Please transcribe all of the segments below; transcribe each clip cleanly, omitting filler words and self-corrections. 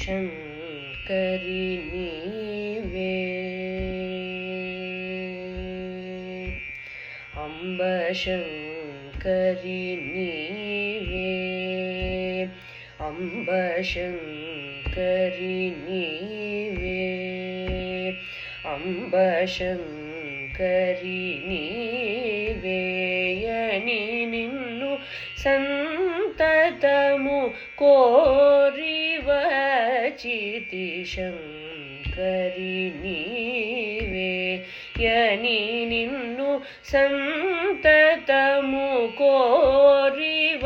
ಶಂಕರಿ ನೀವೇ ಅಂಬ ಶಂಕರಿ ನೀವೇ ಅಂಬ ಶಂಕರಿ ನೀವೇ ಅಂಬ ಶಂಕರಿ ನೀವೇಯನಿ ನಿನ್ನು ಸಂತತಮು ಕೋರಿವಚಿತಿ ಶಂಕರಿ ನೀವೇಯನಿ ನಿನ್ನು ಸಂತತಮು ಕೋರಿವಚಿತಿ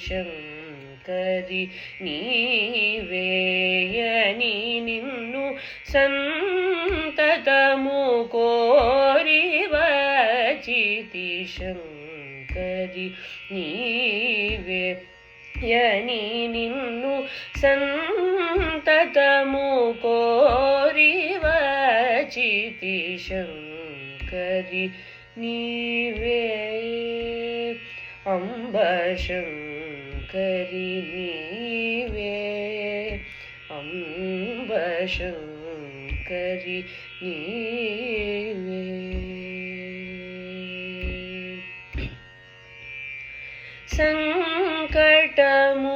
ಶಂಕರಿ ನೀವೇಯನಿ ನಿನ್ನು ಸಂತತಮು ಕೋರಿವಚಿತಿ ಶಂಕರಿ ನೀವೇಯನಿ ನಿನ್ನು ಸಂತತಮು ಕೋರಿವಚಿತಿ ಶಂಕರಿ ನೀವೇ ಅಂಬ ಶಂಕರಿ ನೀವೇ ಅಂಬ ಶಂಕರಿ ನೀವೇ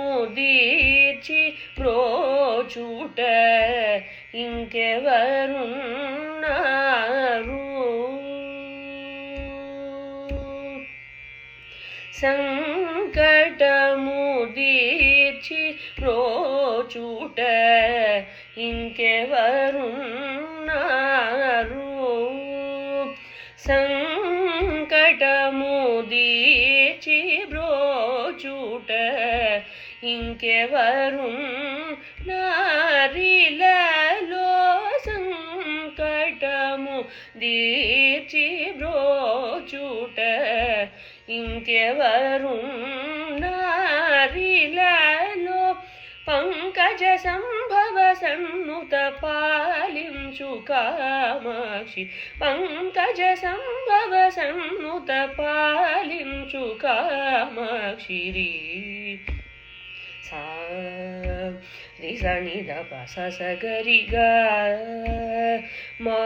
సంకటముదీర్చి బ్రోచుట ఇంకెవరున్నారు సంకటముదీర్చి బ్రోచుట ఇంకెవరున్నారు సంకటముదీర్చి బ్రోచుట ఇంకెవరు నారిలలో సంకటము దీర్చి బ్రోచుట ఇంకెవరు నారిలలో పంకజ సంభవ సన్నుత పాలించు కామాక్షి పంకజ సంభవ సన్నుత పాలించు కామాక్షి సా రి స ని ద ప స స గ రి గ మా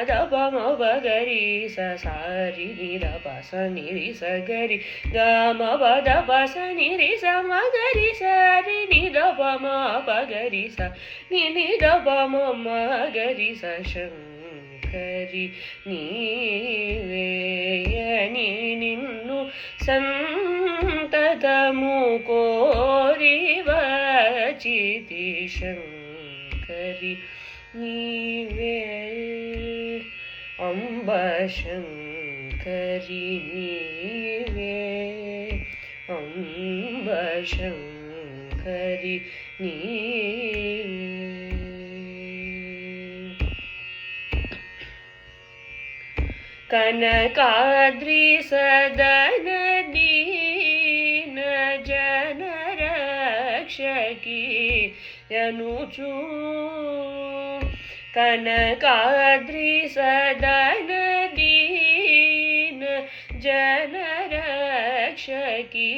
ద ప మ ప గ రి స సా రి ని ద ప స ని రి స గ రి గ మ ప ద ప స ని రి స మ గ రి స రి ని ద ప మ ప గ రి స ని ని ద ప మ మ గ రి స శంకరి నీవేయని నిన్ను సంతతము కోరివచితి శంకరి నీవే అంబ శంకరి నీవే అంబ శంకరి నీవే కనకాద్రి సదన దీన జన రక్షకి యనుచు కనకాద్రి సదన దీన జన రక్షకి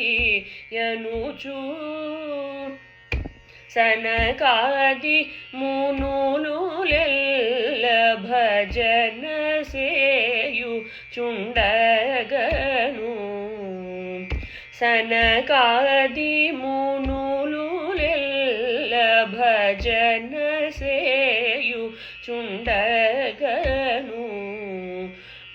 యనుచు సనకాది మునులులెల్ల భజన సేయు చుండగను సనకాది మునులులెల్ల భజన సేయు చుండగను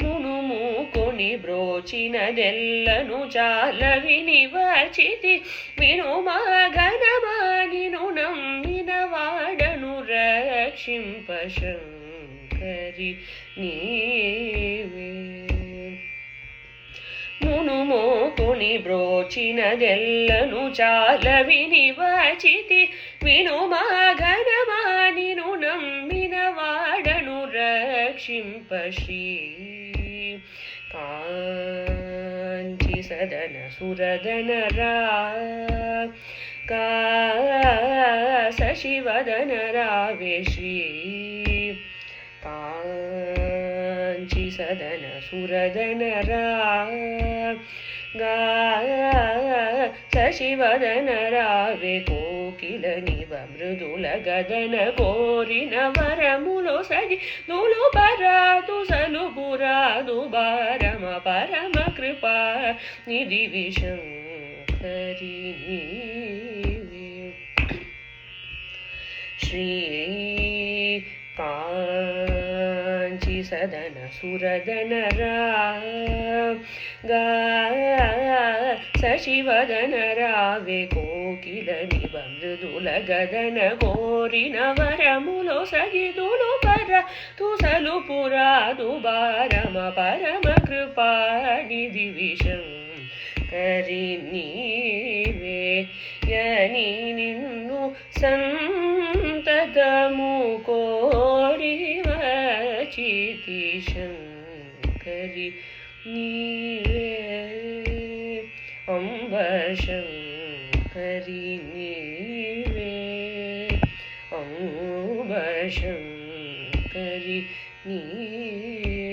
మునుముకొని బ్రోచినదెల్లను చాల వినివచితి వినుమా ఘనమానిను నమ్మిన వాడను రక్షింప శంకరి నీవే మునుమోకుని బ్రోచినదెల్లను చాల వినివచితి వినుమా ఘనమానిను నమ్మిన వాడను రక్షింప శ్రీ కాంచి సదన సురదన రా శశివదన రావే శ్రీ కాంచి సదన సురదన రా శశివదన రావే కోకిలనివ మృదుల గదన కోరిన వరములో సగి దులు పరాదు సలుపురాదు బారమ పరమ కృపా నిధి విశంకరి శ్రీ కాంచి సదన సురదన గా శశివదన రావే కోకిలనివ మృదుల గదన కోరిన వరములో సగిదులు పర తుసలు పురాదు బారమ పరమ కృపా నిధి విశంకరి నీవే యని నిన్ను సంతతము కోరి వచితి శంకరి నీవే అంబ శంకరి నీవే అంబ శంకరి నీవే